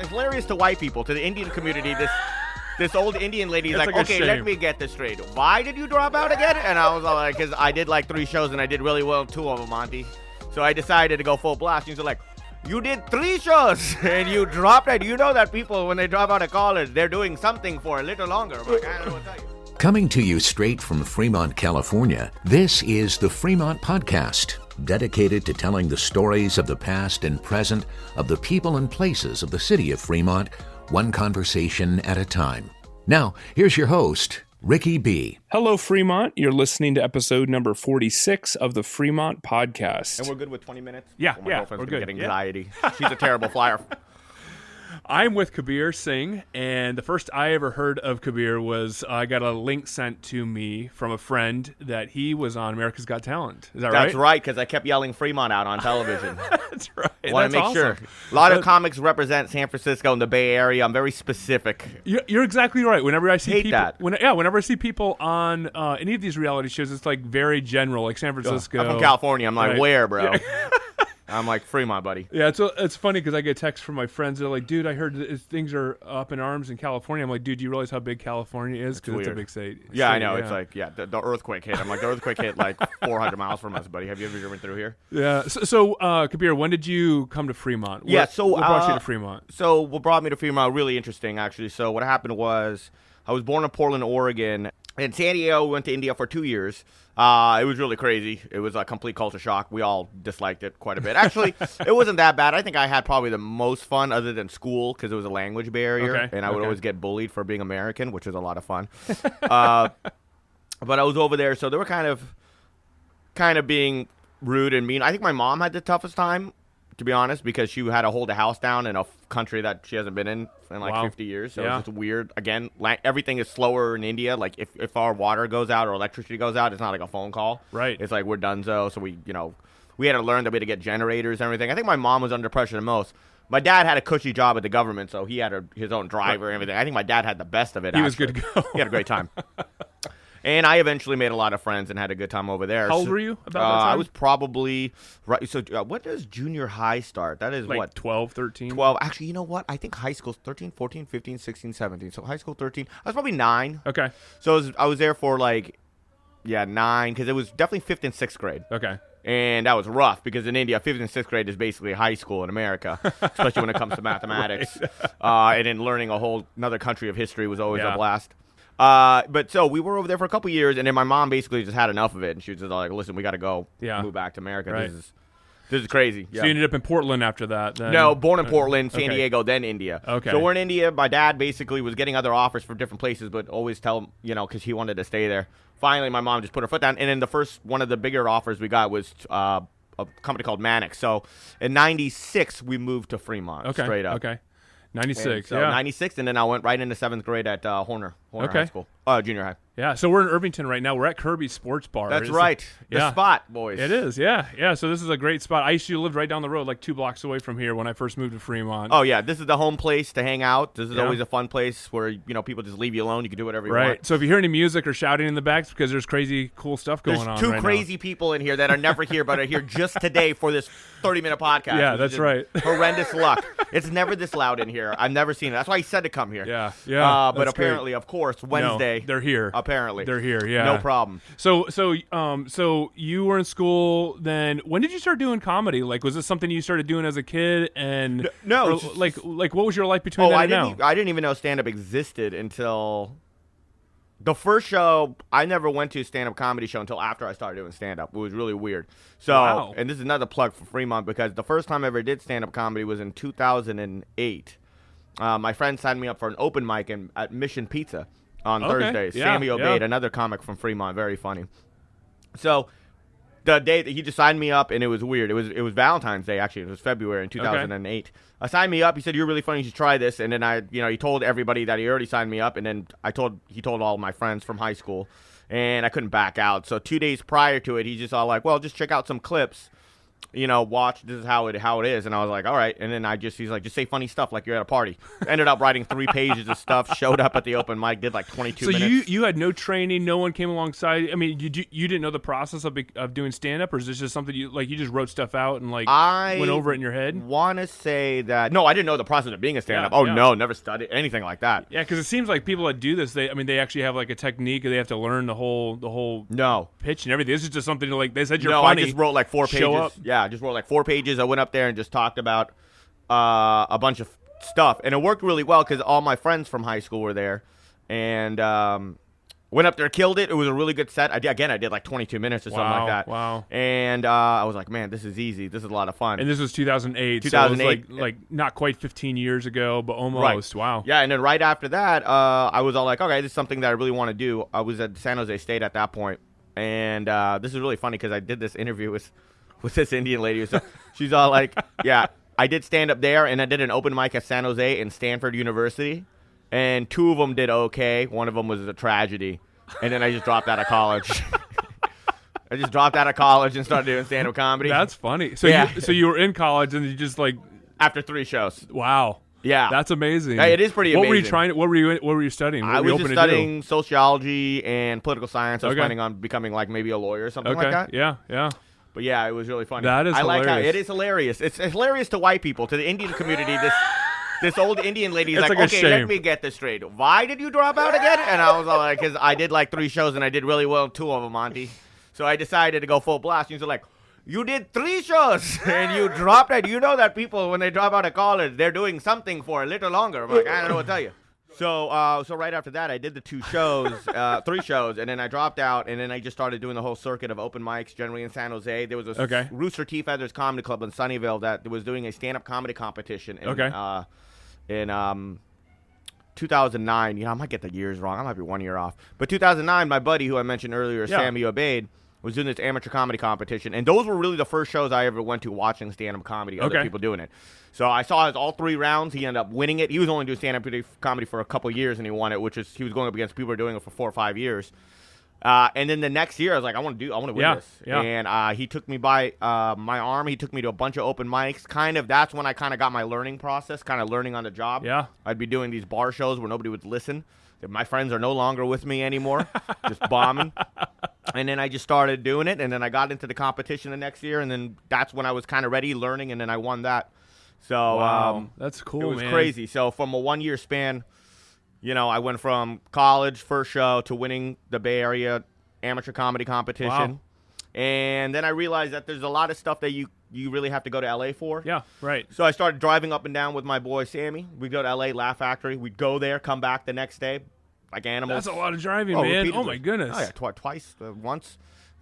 hilarious to white people, to the Indian community. This old Indian lady is like, okay, let me get this straight. Why did you drop out again? And I was like, because I did like 3 shows and I did really well in 2 of them, Monty. So I decided to go full blast. And she's like, you did 3 shows and you dropped it. You know that people, when they drop out of college, they're doing something for a little longer. I'm like, I don't know what to tell you. Coming to you straight from Fremont, California, this is the Fremont Podcast, dedicated to telling the stories of the past and present of the people and places of the city of Fremont, one conversation at a time. Now, here's your host, Ricky B. Hello, Fremont. You're listening to episode number 46 of the Fremont Podcast. And we're good with 20 minutes? Yeah, my girlfriend's gonna get anxiety. She's a terrible flyer. I'm with Kabir Singh, and the first I ever heard of Kabir was I got a link sent to me from a friend that he was on America's Got Talent. Is that right? That's right, because I kept yelling Fremont out on television. That's right. Want to make sure. A lot of comics represent San Francisco and the Bay Area. I'm very specific. You're exactly right. Whenever I see that. Whenever I see people on any of these reality shows, it's like very general, like San Francisco. I'm from California. I'm like, right. Where, bro? Yeah. I'm like, Fremont, buddy. Yeah, it's funny because I get texts from my friends. They're like, dude, I heard that things are up in arms in California. I'm like, dude, do you realize how big California is? Because it's a big state. Yeah, I know. Yeah. It's like, the earthquake hit. I'm like, the earthquake hit like 400 miles from us, buddy. Have you ever driven through here? Yeah. So Kabir, when did you come to Fremont? What brought you to Fremont? So what brought me to Fremont, really interesting, actually. So what happened was I was born in Portland, Oregon. In San Diego, we went to India for 2 years. It was really crazy. It was a complete culture shock. We all disliked it quite a bit. Actually, it wasn't that bad. I think I had probably the most fun other than school because it was a language barrier, and I would always get bullied for being American, which was a lot of fun. But I was over there, so they were kind of being rude and mean. I think my mom had the toughest time, to be honest, because she had to hold a house down in a country that she hasn't been in like 50 years. So it's just weird. Again, everything is slower in India. Like if our water goes out or electricity goes out, it's not like a phone call. Right. It's like we're donezo. So we had to learn that we had to get generaters and everything. I think my mom was under pressure the most. My dad had a cushy job at the government, so he had his own driver and everything. I think my dad had the best of it. He was good to go. He had a great time. And I eventually made a lot of friends and had a good time over there. How old were you about that time? I was probably right. So what does junior high start? That is like what? 12, 13? 12. Actually, you know what? I think high school's 13, 14, 15, 16, 17. So high school 13. I was probably 9. Okay. So I was there for 9, because it was definitely 5th and 6th grade. Okay. And that was rough because in India, 5th and 6th grade is basically high school in America, especially when it comes to mathematics. Right. And then learning another country of history was always a blast. But so we were over there for a couple years, and then my mom basically just had enough of it, and she was just like, "Listen, we got to go, move back to America. Right. This is crazy." So you ended up in Portland after that? Then? No, born in Portland, San Diego, then India. Okay. So we're in India. My dad basically was getting other offers for different places, but always tell him, because he wanted to stay there. Finally, my mom just put her foot down, and then the first one of the bigger offers we got was a company called Mannix. So in '96, we moved to Fremont. Straight up. Okay. 96, and so 96, and then I went right into 7th grade at Horner High School, junior high. Yeah, so we're in Irvington right now. We're at Kirby's Sports Bar. That's right. The spot, boys. It is, yeah. So this is a great spot. I used to live right down the road, like 2 blocks away from here when I first moved to Fremont. Oh, yeah. This is the home place to hang out. This is always a fun place where, people just leave you alone. You can do whatever you want. Right. So if you hear any music or shouting in the back, it's because there's crazy, cool stuff going on There's 2 crazy people in here that are never here, but are here just today for this 30-minute podcast. Yeah, that's right. Horrendous luck. It's never this loud in here. I've never seen it. That's why he said to come here. Yeah. But apparently, of course, Wednesday. No, they're here. Apparently. They're here, yeah. No problem. So you were in school then. When did you start doing comedy? Like, was this something you started doing as a kid? And no. Like what was your life between then and now? I didn't even know stand-up existed until the first show. I never went to a stand-up comedy show until after I started doing stand-up. It was really weird. So, and this is another plug for Fremont because the first time I ever did stand-up comedy was in 2008. My friend signed me up for an open mic at Mission Pizza on Thursdays. Sammy Obeid, another comic from Fremont, very funny. So the day that he just signed me up, and it was weird. It was Valentine's Day, actually. It was February in 2008. I signed me up. He said, "You're really funny. You should try this." And then he told everybody that he already signed me up. And then he told all my friends from high school, and I couldn't back out. So 2 days prior to it, he's just all like, "Well, just check out some clips." watch, this is how it is. And I was like, all right. And then he's like, just say funny stuff like you're at a party. Ended up writing 3 pages of stuff, showed up at the open mic, did like 22 minutes. So you had no training, no one came alongside. I mean, you didn't know the process of doing stand-up, or is this just something you just wrote stuff out and went over it in your head? I want to say that, no, I didn't know the process of being a stand-up. No, never studied anything like that. Yeah, because it seems like people that do this, they actually have like a technique, or they have to learn the whole pitch and everything. This is just something like, they said you're funny. I just wrote like 4 pages. Show up. Yeah, I just wrote like 4 pages. I went up there and just talked about a bunch of stuff, and it worked really well because all my friends from high school were there, and went up there, killed it. It was a really good set. I did like 22 minutes or something like that. Wow. And I was like, man, this is easy. This is a lot of fun. And this was 2008. 2008. So it was like not quite 15 years ago, but almost. Right. Wow. Yeah, and then right after that, I was all like, okay, this is something that I really want to do. I was at San Jose State at that point, and this is really funny because I did this interview with this Indian lady. So she's all like, yeah, I did stand up there, and I did an open mic at San Jose and Stanford University, and 2 of them did okay. One of them was a tragedy, and then I just dropped out of college. I just dropped out of college and started doing stand-up comedy. That's funny. So you were in college, and you just like after 3 shows. Wow. Yeah, that's amazing. Yeah, it is pretty amazing. What were you trying? What were you studying? I was just studying sociology and political science. I was planning on becoming like maybe a lawyer or something like that. Yeah. But yeah, it was really funny. That is hilarious. Like how it is hilarious. It's hilarious to white people, to the Indian community. This old Indian lady is like, okay, let me get this straight. Why did you drop out again? And I was like, because I did like 3 shows and I did really well 2 of them, Auntie. So I decided to go full blast. And she's like, you did 3 shows and you dropped out. You know that people, when they drop out of college, they're doing something for a little longer. I'm like, I don't know what to tell you. So right after that, I did the 2 shows, 3 shows, and then I dropped out, and then I just started doing the whole circuit of open mics, generally in San Jose. There was a Rooster Teeth Feathers Comedy Club in Sunnyvale that was doing a stand-up comedy competition in 2009. I might get the years wrong. I might be 1 year off. But 2009, my buddy, who I mentioned earlier, Sammy Obeid, was doing this amateur comedy competition, and those were really the first shows I ever went to watching stand-up comedy, other people doing it. So I saw all 3 rounds. He ended up winning it. He was only doing stand-up comedy for a couple years, and he won it, he was going up against people who were doing it for 4 or 5 years. And then the next year, I was like, I want to win this. Yeah. And he took me by my arm. He took me to a bunch of open mics. That's when I kind of got my learning process, kind of learning on the job. Yeah. I'd be doing these bar shows where nobody would listen. My friends are no longer with me anymore, just bombing. And then I just started doing it, and then I got into the competition the next year, and then that's when I was kind of ready, learning, and then I won that. So wow. That's cool, it was crazy. So from a 1-year span, I went from college, first show, to winning the Bay Area amateur comedy competition. Wow. And then I realized that there's a lot of stuff that you really have to go to L.A. for. Yeah, right. So I started driving up and down with my boy Sammy. We'd go to L.A., Laugh Factory. We'd go there, come back the next day, like animals. That's a lot of driving, man. Repeatedly. Oh, my goodness. Oh, yeah, twice, once,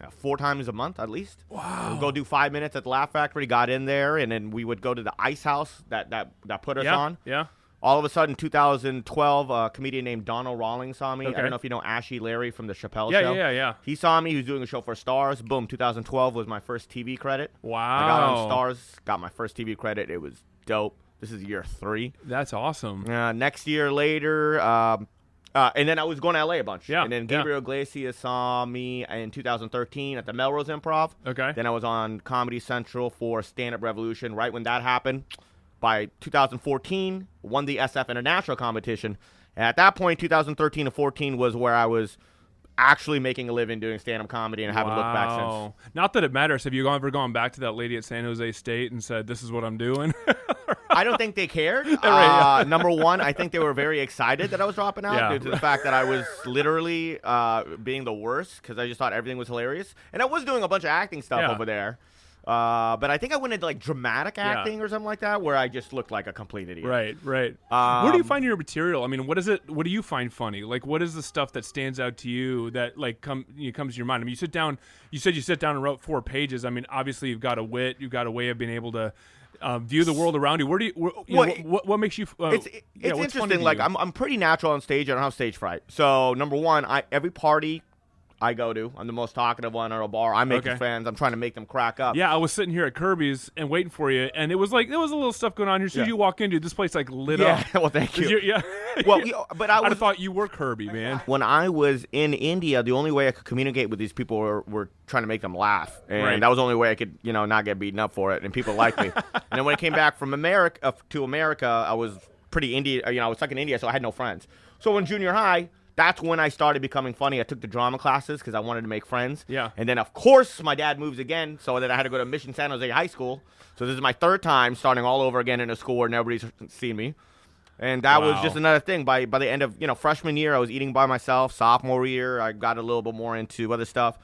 4 times a month at least. Wow. We'd go do 5 minutes at the Laugh Factory, got in there, and then we would go to the Ice House that put us on. Yeah. All of a sudden, 2012, a comedian named Donald Rawlings saw me. Okay. I don't know if you know Ashy Larry from the Chappelle Show. Yeah. He saw me. He was doing a show for Stars. Boom, 2012 was my first TV credit. Wow. I got on Stars, got my first TV credit. It was dope. This is year 3. That's awesome. Next year later, and then I was going to LA a bunch. Yeah. And then Gabriel Iglesias saw me in 2013 at the Melrose Improv. Okay. Then I was on Comedy Central for Stand Up Revolution right when that happened. By 2014, won the SF International competition. And at that point, 2013 to 14 was where I was actually making a living doing stand-up comedy, and I haven't looked back since. Not that it matters. Have you ever gone back to that lady at San Jose State and said, this is what I'm doing? I don't think they cared. Number one, I think they were very excited that I was dropping out due to the fact that I was literally being the worst because I just thought everything was hilarious. And I was doing a bunch of acting stuff over there. But I think I went into like dramatic acting or something like that, where I just looked like a complete idiot. Right. Where do you find your material? I mean, what do you find funny? Like, what is the stuff that stands out to you that like comes to your mind? I mean, you said you sit down and wrote 4 pages. I mean, obviously you've got a wit, you've got a way of being able to view the world around you. What makes you? It's interesting. Like I'm pretty natural on stage. I don't have stage fright. So number one, every party I go to. I'm the most talkative one at a bar. I'm making friends. I'm trying to make them crack up. Yeah, I was sitting here at Kirby's and waiting for you, and it was like there was a little stuff going on here. As soon as you walk in, dude, this place like lit up. Well, thank you. Yeah. Well, but I thought you were Kirby, man. When I was in India, the only way I could communicate with these people were trying to make them laugh, and that was the only way I could, not get beaten up for it, and people liked me. And then when I came back from America to America, I was pretty India. I was stuck in India, so I had no friends. So in junior high, that's when I started becoming funny. I took the drama classes because I wanted to make friends. Yeah. And then, of course, my dad moves again, so then I had to go to Mission San Jose High School. So this is my third time starting all over again in a school where nobody's seen me. And that was just another thing. By the end of, freshman year, I was eating by myself. Sophomore year, I got a little bit more into other stuff.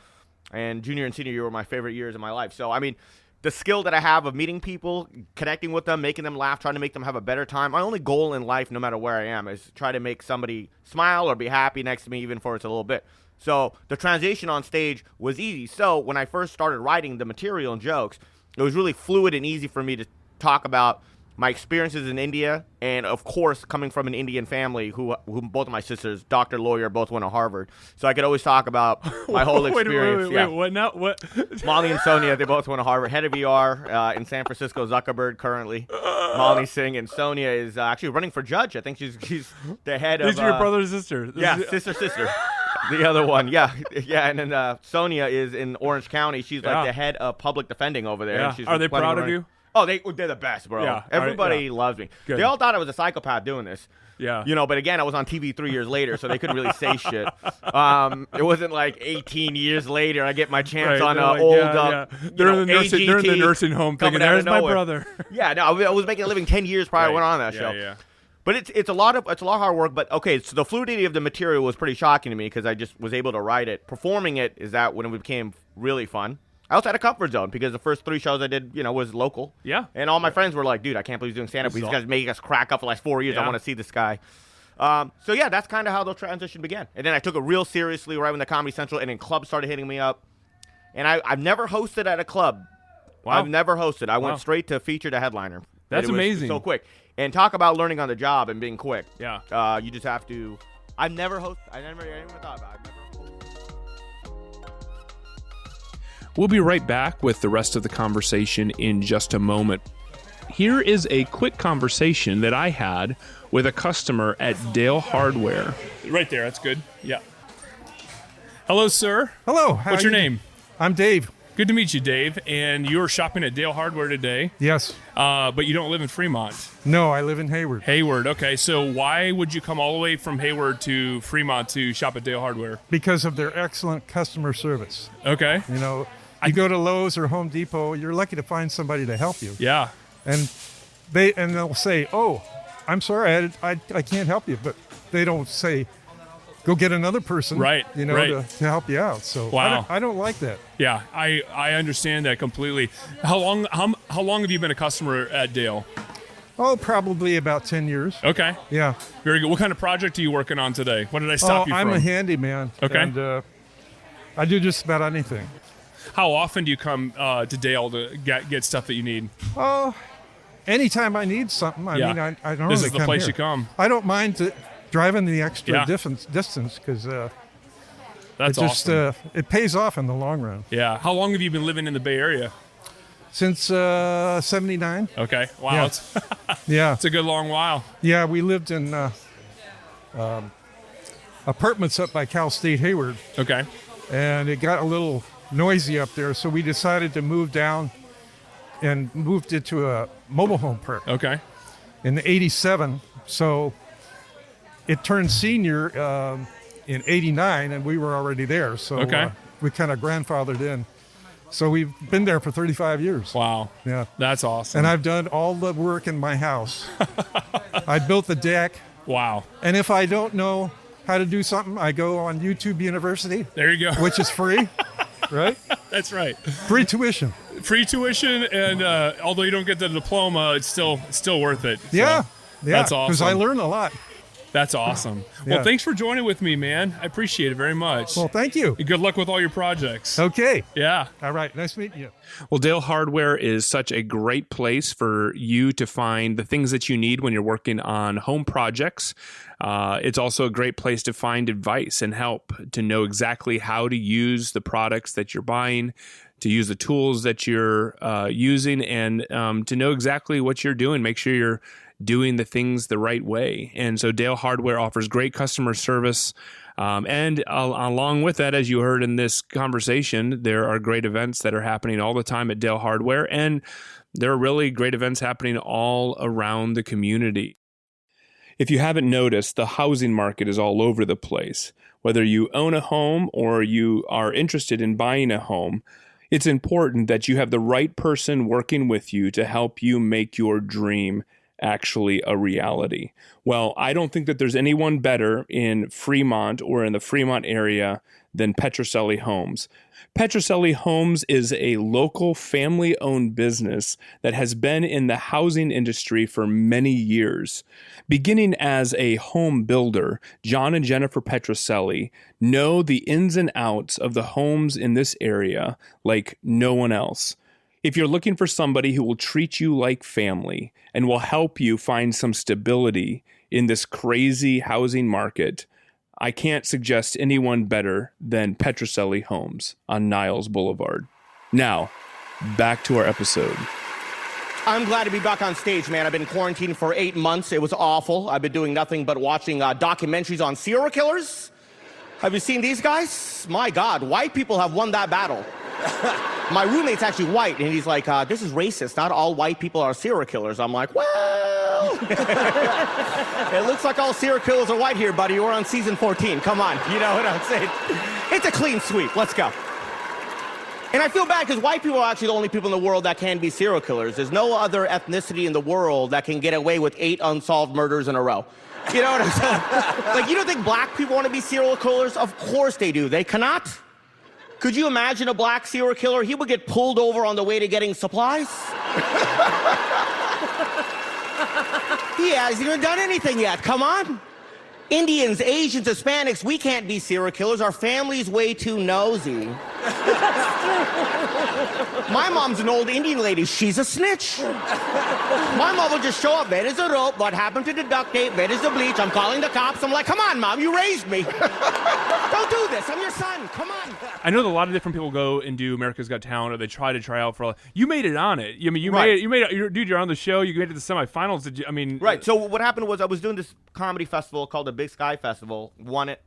And junior and senior year were my favorite years of my life. So, I mean, the skill that I have of meeting people, connecting with them, making them laugh, trying to make them have a better time. My only goal in life, no matter where I am, is try to make somebody smile or be happy next to me, even for it's a little bit. So the transition on stage was easy. So when I first started writing the material and jokes, it was really fluid and easy for me to talk about my experiences in India, and of course, coming from an Indian family who both of my sisters, doctor, lawyer, both went to Harvard. So I could always talk about my whole experience. Wait, what now? What? Molly and Sonia, they both went to Harvard. Head of ER in San Francisco, Zuckerberg currently. Molly Singh, and Sonia is actually running for judge. I think she's the head of... These are your brother and sister. Sister. The other one, yeah. And then Sonia is in Orange County. She's like the head of public defending over there. Yeah. And she's Are they proud of you? Oh, they're the best, bro. Yeah. Everybody loves me. Good. They all thought I was a psychopath doing this. Yeah. But again, I was on TV 3 years later, so they couldn't really say shit. It wasn't like 18 years later I get my chance on an old They're in the nursing home thinking, there's my brother. Yeah, no, I was making a living 10 years prior I went on that show. Yeah. But it's a lot of hard work. But okay, so the fluidity of the material was pretty shocking to me because I just was able to write it. Performing it is that when it became really fun. I also had a comfort zone because the first 3 shows I did, was local. Yeah. And all my friends were like, dude, I can't believe he's doing stand-up. These guys making us crack up for the last 4 years. Yeah. I want to see this guy. So, yeah, that's kind of how the transition began. And then I took it real seriously right when the Comedy Central, and then clubs started hitting me up. And I've never hosted at a club. Wow. I've never hosted. I went straight to feature to headliner. That's amazing. So quick. And talk about learning on the job and being quick. Yeah. You just have to. I've never hosted. I never even thought about it. We'll be right back with the rest of the conversation in just a moment. Here is a quick conversation that I had with a customer at Dale Hardware. Right there, that's good. Yeah. Hello, sir. Hello. What's your name? I'm Dave. Good to meet you, Dave. And you're shopping at Dale Hardware today. Yes. But you don't live in Fremont. No, I live in Hayward. Hayward, okay. So why would you come all the way from Hayward to Fremont to shop at Dale Hardware? Because of their excellent customer service. Okay. You go to Lowe's or Home Depot, you're lucky to find somebody to help you. Yeah. And they'll say, "Oh, I'm sorry, I can't help you," but they don't say, "Go get another person," right? To help you out. So wow. I don't like that. Yeah, I understand that completely. How long have you been a customer at Dale? Oh, probably about 10 years. Okay. Yeah. Very good. What kind of project are you working on today? What did I stop you from? I'm a handyman. Okay. And I do just about anything. How often do you come to Dale to get stuff that you need? Oh, anytime I need something. I mean, I don't. This really is the place you come. I don't mind driving the extra distance because that's awesome. It pays off in the long run. Yeah. How long have you been living in the Bay Area? Since 79. Okay. Wow. Yeah. It's a good long while. Yeah, we lived in apartments up by Cal State Hayward. Okay. And it got a little noisy up there, so we decided to move down and moved into a mobile home park. Okay. In '87, so it turned senior in '89, and we were already there. So we kind of grandfathered in. So we've been there for 35 years. Wow. Yeah. That's awesome. And I've done all the work in my house. I built the deck. Wow. And if I don't know how to do something, I go on YouTube University. There you go. Which is free. Right? That's right. Free tuition. Free tuition, and although you don't get the diploma, it's still worth it. So yeah. That's awesome. Because I learn a lot. That's awesome. Yeah. Well, thanks for joining with me, man. I appreciate it very much. Well, thank you. And good luck with all your projects. Okay. Yeah. All right. Nice meeting you. Well, Dale Hardware is such a great place for you to find the things that you need when you're working on home projects. It's also a great place to find advice and help, to know exactly how to use the products that you're buying, to use the tools that you're using, and to know exactly what you're doing. Make sure you're doing the things the right way. And so Dale Hardware offers great customer service. And along with that, as you heard in this conversation, there are great events that are happening all the time at Dale Hardware. And there are really great events happening all around the community. If you haven't noticed, the housing market is all over the place. Whether you own a home or you are interested in buying a home, it's important that you have the right person working with you to help you make your dream actually a reality. Well, I don't think that there's anyone better in Fremont or in the Fremont area than Petrocelli Homes. Petrocelli Homes is a local family-owned business that has been in the housing industry for many years. Beginning as a home builder, John and Jennifer Petrocelli know the ins and outs of the homes in this area like no one else. If you're looking for somebody who will treat you like family and will help you find some stability in this crazy housing market, I can't suggest anyone better than Petrocelli Homes on Niles Boulevard. Now, back to our episode. I'm glad to be back on stage, man. I've been quarantined for 8 months. It was awful. I've been doing nothing but watching documentaries on serial killers. Have you seen these guys? My God, white people have won that battle. My roommate's actually white, and he's like, this is racist. Not all white people are serial killers. I'm like, well, it looks like all serial killers are white here, buddy. We're on season 14. Come on. You know what I'm saying? It's a clean sweep. Let's go. And I feel bad because white people are actually the only people in the world that can be serial killers. There's no other ethnicity in the world that can get away with 8 unsolved murders in a row. You know what I'm saying? Like, you don't think black people want to be serial killers? Of course they do. They cannot. Could you imagine a black serial killer? He would get pulled over on the way to getting supplies. He hasn't even done anything yet. Come on. Indians, Asians, Hispanics, we can't be serial killers. Our family's way too nosy. My mom's an old Indian lady. She's a snitch. My mom will just show up. Where is the rope? What happened to the duct tape? Where is the bleach? I'm calling the cops. I'm like, come on, Mom, you raised me. Don't do this. I'm your son. Come on. I know that a lot of different people go and do America's Got Talent, or they try out for. You made it on it. I mean, you Right. made it. You made it. Dude, you're on the show. You made it to the semifinals. Did you? I mean, Right. So what happened was I was doing this comedy festival called the Big Sky Festival. Won it.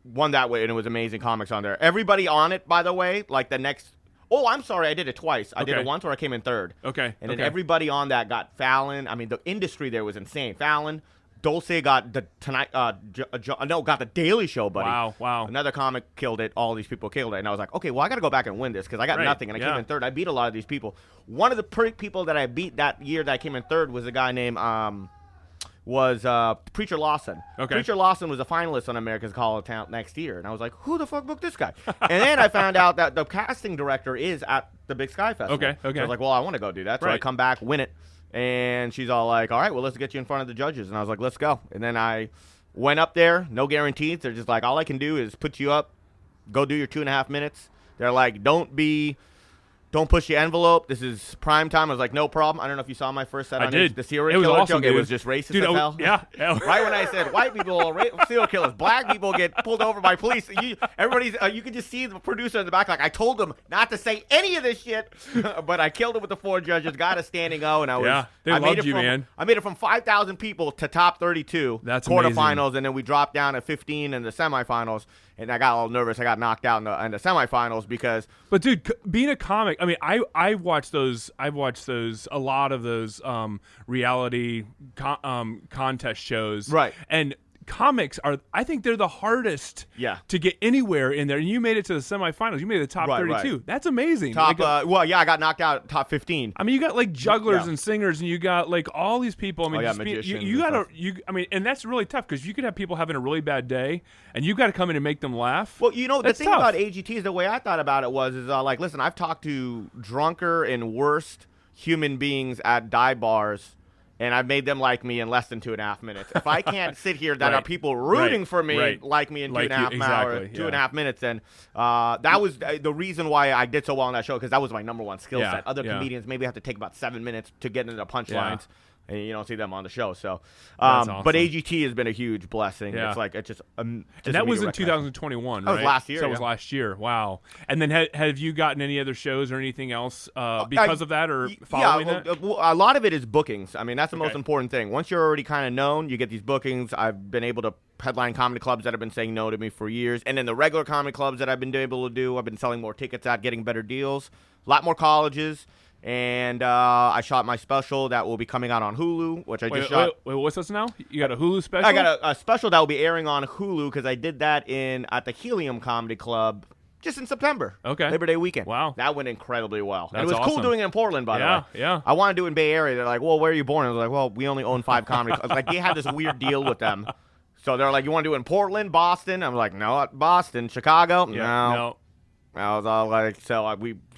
Won that way, and it was amazing comics on there. Everybody on it, by the way, like the next. Oh, I'm sorry, I did it twice. I did it once where I came in third. Okay. And then everybody on that got Fallon. I mean, the industry there was insane. Fallon, Dulce got the Tonight. Got the Daily Show, buddy. Wow. Another comic killed it. All these people killed it, and I was like, okay, well, I got to go back and win this because I got nothing, and I came in third. I beat a lot of these people. One of the people that I beat that year that I came in third was a guy named Preacher Lawson. Okay. Preacher Lawson was a finalist on America's Got Talent next year, and I was like, who the fuck booked this guy? And then I found out that the casting director is at the Big Sky Festival. Okay. So I was like, well, I want to go do that. So I come back, win it, and she's all like, all right, well, let's get you in front of the judges. And I was like, let's go. And then I went up there, no guarantees. They're just like, all I can do is put you up, go do your 2.5 minutes. They're like, don't push the envelope. This is prime time. I was like, no problem. I don't know if you saw my first set on the serial killer awesome, joke. dude. It was just racist as hell. Yeah. Right when I said white people are serial killers, black people get pulled over by police. Everybody's you could just see the producer in the back like, I told them not to say any of this shit, but I killed it with the 4 judges, got a standing O, and I was they loved you, man. I made it from 5,000 people to top 32. That's quarterfinals, amazing. and then we dropped down to 15 in the semifinals. And I got a little nervous. I got knocked out in the semifinals because. But dude, being a comic, I mean, I watched those. I've watched those, a lot of those reality contest shows. Right. And comics are, I think they're the hardest. To get anywhere in there. And you made it to the semifinals. You made it to the top 32. Right. That's amazing. I got knocked out top 15. I mean, you got like jugglers and singers, and you got like all these people. I mean, magicians. I mean, and that's really tough because you could have people having a really bad day, and you got to come in and make them laugh. Well, you know, that's the thing tough. about AGT is the way I thought about it was like, listen, I've talked to drunker and worst human beings at dive bars, and I've made them like me in less than 2.5 minutes. If I can't sit here that are people rooting for me like me in 2.5 hours, 2.5 minutes, then that was the reason why I did so well on that show, because that was my number one skill set. Other comedians maybe have to take about 7 minutes to get into the punchlines. And you don't see them on the show, so. Awesome. But AGT has been a huge blessing. Yeah. It's just and that was in 2021, right? That was last year. So that was last year. Wow. And then have you gotten any other shows or anything else because of that, or following that? A lot of it is bookings. I mean, that's the most important thing. Once you're already kind of known, you get these bookings. I've been able to headline comedy clubs that have been saying no to me for years, and then the regular comedy clubs that I've been able to do, I've been selling more tickets at, getting better deals. A lot more colleges. And I shot my special that will be coming out on Hulu, which I just shot. Wait, what's this now? You got a Hulu special? I got a special that will be airing on Hulu because I did that at the Helium Comedy Club just in September. Okay. Labor Day weekend. Wow. That went incredibly well. That's and it was awesome. cool doing it in Portland, by the way. Yeah. I want to do it in Bay Area. They're like, well, where are you born? I was like, well, we only own 5 comedy clubs. Like, they had this weird deal with them. So they're like, you want to do it in Portland, Boston? I'm like, no, Boston. Chicago? No. I was all like,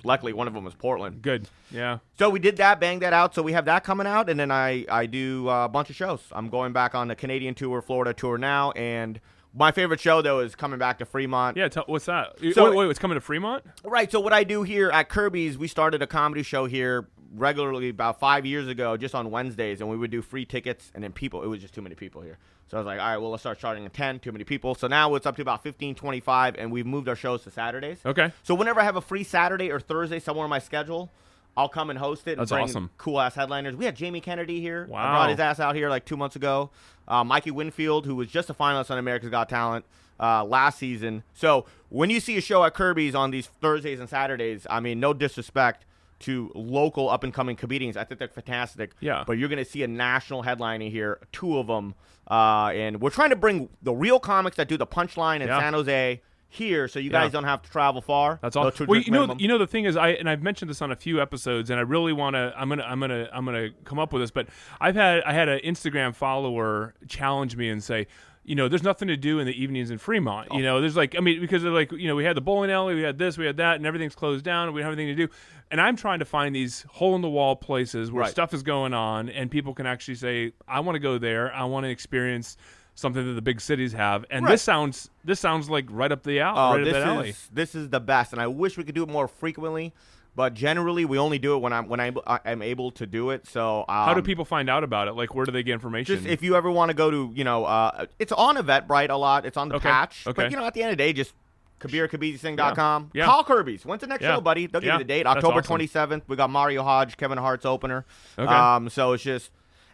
luckily one of them was Portland. Good. Yeah. So we did that, banged that out. So we have that coming out, and then I do a bunch of shows. I'm going back on the Canadian tour, Florida tour now, and my favorite show, though, is coming back to Fremont. Yeah, what's that? So, wait, it's coming to Fremont? Right. So what I do here at Kirby's, we started a comedy show here regularly about 5 years ago, just on Wednesdays, and we would do free tickets, and then it was just too many people here. So I was like, all right, well, let's start charging at 10, too many people. So now it's up to about 15, 25, and we've moved our shows to Saturdays. Okay. So whenever I have a free Saturday or Thursday somewhere on my schedule, I'll come and host it and bring awesome. Cool-ass headliners. We had Jamie Kennedy here. Wow. I brought his ass out here like 2 months ago. Mikey Winfield, who was just a finalist on America's Got Talent last season. So when you see a show at Kirby's on these Thursdays and Saturdays, I mean, no disrespect to local up-and-coming comedians. I think they're fantastic. Yeah. But you're going to see a national headliner here, 2 of them. And we're trying to bring the real comics that do the punchline in San Jose here, so you guys don't have to travel far. That's awesome. Well, you know the thing is, I've mentioned this on a few episodes, and I really want to. I'm gonna come up with this, but I had an Instagram follower challenge me and say, there's nothing to do in the evenings in Fremont. There's because they're like, we had the bowling alley, we had this, we had that, and everything's closed down, and we don't have anything to do. And I'm trying to find these hole-in-the-wall places where stuff is going on, and people can actually say, I want to go there, I want to experience something that the big cities have. And this sounds like right up the alley. This is the best, and I wish we could do it more frequently. But generally, we only do it when I'm able to do it. So how do people find out about it? Like, where do they get information? Just if you ever want to go to, it's on Eventbrite a lot. It's on the patch. Okay. But at the end of the day, just KabirSingh.com. Yeah. Call Kirby's. When's the next show, buddy? They'll give you the date. October 27th. We got Mario Hodge, Kevin Hart's opener. Okay. So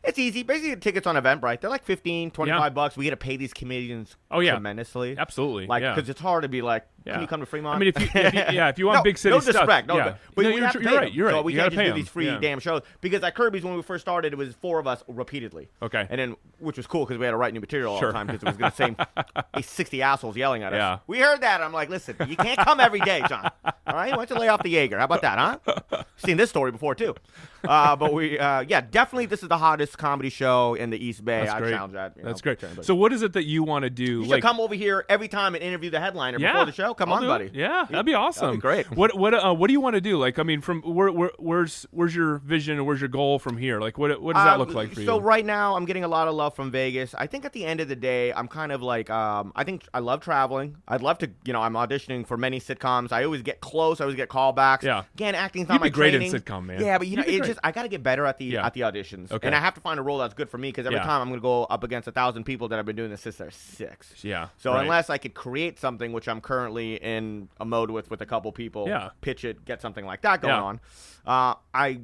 it's easy. Basically, the tickets on Eventbrite, they're like $15, $25. We get to pay these comedians tremendously. Absolutely. Because it's hard to be like, can you come to Fremont? I mean, if you want big city no stuff. Disrespect, but you're right. You're right. So we can't just do these free damn shows. Because at Kirby's, when we first started, it was 4 of us repeatedly. Okay. And then, which was cool because we had to write new material all the time because it was going to say 60 assholes yelling at us. Yeah. We heard that. I'm like, listen, you can't come every day, John. All right? Why don't you lay off the Jaeger? How about that, huh? Seen this story before, too. But definitely this is the hottest comedy show in the East Bay. That's great. Challenge that. That's great. So what is it that you want to do? You should come over here every time and interview the headliner before the show. Come on, buddy. Yeah, that'd be awesome. That'd be great. What do you want to do? Like, I mean, from where's your vision and where's your goal from here? Like, what does that look like for you? So right now, I'm getting a lot of love from Vegas. I think at the end of the day, I'm kind of like, I think I love traveling. I'd love to, I'm auditioning for many sitcoms. I always get close. I always get callbacks. Yeah. Again, acting's not my great training. in sitcom, man. Yeah, but it's just I got to get better at the auditions. Okay. And I have to find a role that's good for me because every time I'm going to go up against 1,000 people that have been doing this since they're 6. Yeah. So unless I could create something, which I'm currently in a mode with a couple people, pitch it, get something like that going on. I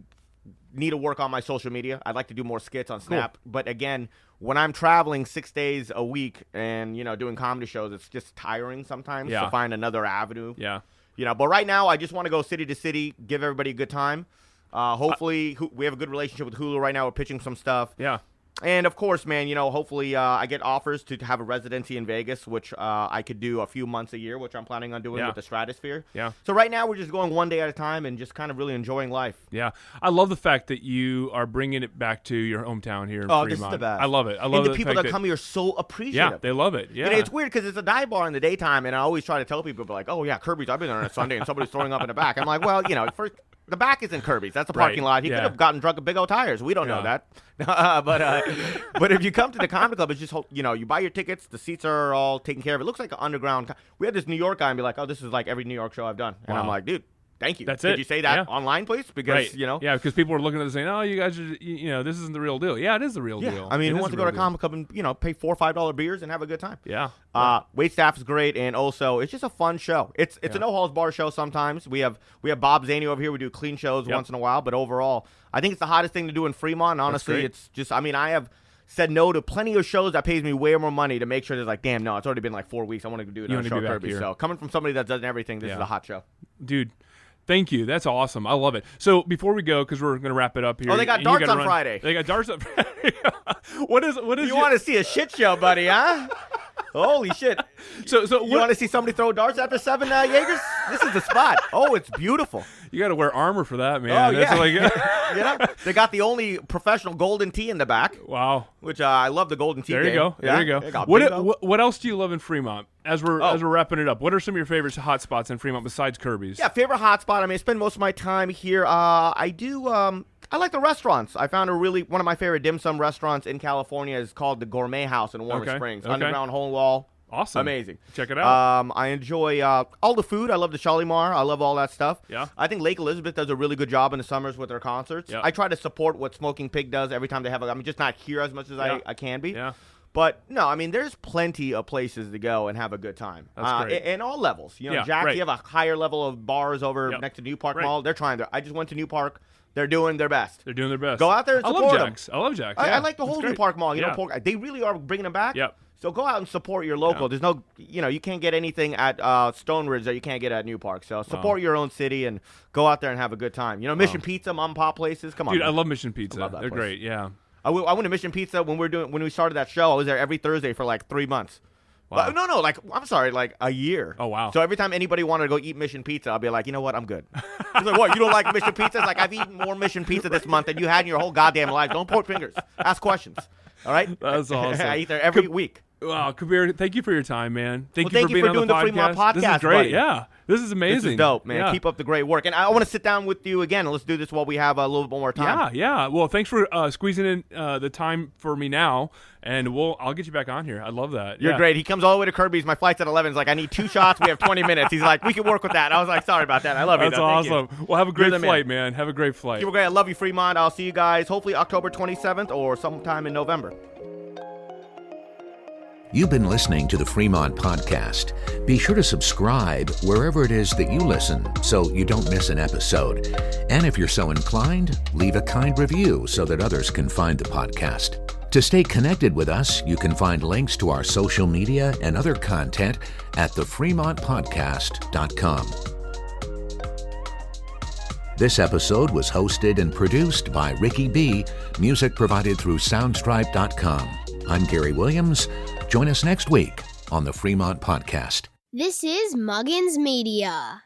need to work on my social media. I'd like to do more skits on Snap. Cool. But again, when I'm traveling 6 days a week and, doing comedy shows, it's just tiring sometimes to find another avenue. Yeah. But right now I just want to go city to city, give everybody a good time. Hopefully we have a good relationship with Hulu right now. We're pitching some stuff. Yeah. And, of course, man, hopefully I get offers to have a residency in Vegas, which I could do a few months a year, which I'm planning on doing with the Stratosphere. Yeah. So right now we're just going one day at a time and just kind of really enjoying life. Yeah. I love the fact that you are bringing it back to your hometown here in Fremont. This is the best. I love it. And the people that come here are so appreciative. Yeah, they love it. Yeah. It's weird because it's a dive bar in the daytime, and I always try to tell people, like, oh, yeah, Kirby's, I've been there on a Sunday, and somebody's throwing up in the back. I'm like, well, first... The back is in Kirby's. That's the parking lot. He could have gotten drunk at Big O Tires. We don't know that. But if you come to the comedy club, it's just, you buy your tickets. The seats are all taken care of. It looks like an underground. We had this New York guy and be like, oh, this is like every New York show I've done. And I'm like, dude, thank you. That's Could it. you say that online, please? Because, Yeah, because people are looking at this saying, oh, you guys are, this isn't the real deal. Yeah, it is the real deal. I mean, who wants to go to a comedy club and, pay $4 or $5 beers and have a good time? Yeah. Wait staff is great, and also it's just a fun show. It's a no holds bar show sometimes. We have Bob Zaney over here. We do clean shows once in a while, but overall, I think it's the hottest thing to do in Fremont. Honestly, it's just, I have said no to plenty of shows that pays me way more money to make sure there's like, damn, no, it's already been like 4 weeks. I want to do another show at Kirby. So coming from somebody that does everything, this is a hot show. Dude. Thank you. That's awesome. I love it. So before we go, because we're going to wrap it up here. Oh, they got darts on Friday. They got darts on Friday. What is you want to see a shit show, buddy, huh? Holy shit. So you want to see somebody throw darts after 7 Jaegers? This is the spot. Oh, it's beautiful. You got to wear armor for that, man. Oh, yeah. They got the only professional golden tee in the back. Wow. Which I love the golden tee. There you go. There you go. What else do you love in Fremont? As we're wrapping it up, what are some of your favorite hot spots in Fremont besides Kirby's? Yeah, favorite hot spot. I spend most of my time here. I do. I like the restaurants. I found one of my favorite dim sum restaurants in California is called the Gourmet House in Warmer Springs. Underground hole wall. Awesome. Amazing. Check it out. I enjoy all the food. I love the Shalimar. I love all that stuff. Yeah. I think Lake Elizabeth does a really good job in the summers with their concerts. Yep. I try to support what Smoking Pig does every time they have just not here as much as I can be. Yeah. But, no, there's plenty of places to go and have a good time. That's great. In all levels. Jack, you have a higher level of bars over next to New Park Mall. They're trying I just went to New Park. They're doing their best. Go out there and support them. I love Jack's. I like the whole New Park Mall. They really are bringing them back. Yep. So go out and support your local. There's no, you can't get anything at Stone Ridge that you can't get at New Park. So support your own city and go out there and have a good time. Mission Pizza, mom and pop places. Come on, dude. Man. I love Mission Pizza. They're place. Great. Yeah. I went to Mission Pizza when we started that show. I was there every Thursday for like 3 months. Wow. No, I'm sorry, like a year. Oh, wow. So every time anybody wanted to go eat Mission Pizza, I'll be like, you know what, I'm good. He's like, what, you don't like Mission Pizza? It's like, I've eaten more Mission Pizza this month than you had in your whole goddamn life. Don't point fingers. Ask questions. All right? That's awesome. I eat there every week. Wow, Kabir, thank you for your time, man. Thank you for being on doing the Fremont podcast. This is great. Buddy. Yeah, this is amazing. This is dope, man. Yeah. Keep up the great work. And I want to sit down with you again, and let's do this while we have a little bit more time. Yeah. Well, thanks for squeezing in the time for me now, and I'll get you back on here. I love that. You're great. He comes all the way to Kirby's. My flight's at 11. He's like, I need 2 shots. We have 20 minutes. He's like, we can work with that. I was like, sorry about that. I love you. That's awesome. Well, have a great flight, man. Have a great flight. You were great. I love you, Fremont. I'll see you guys hopefully October 27th or sometime in November. You've been listening to the Fremont Podcast. Be sure to subscribe wherever it is that you listen so you don't miss an episode. And if you're so inclined, leave a kind review so that others can find the podcast. To stay connected with us, you can find links to our social media and other content at thefremontpodcast.com. This episode was hosted and produced by Ricky B. Music provided through Soundstripe.com. I'm Gary Williams. Join us next week on the Fremont Podcast. This is Muggins Media.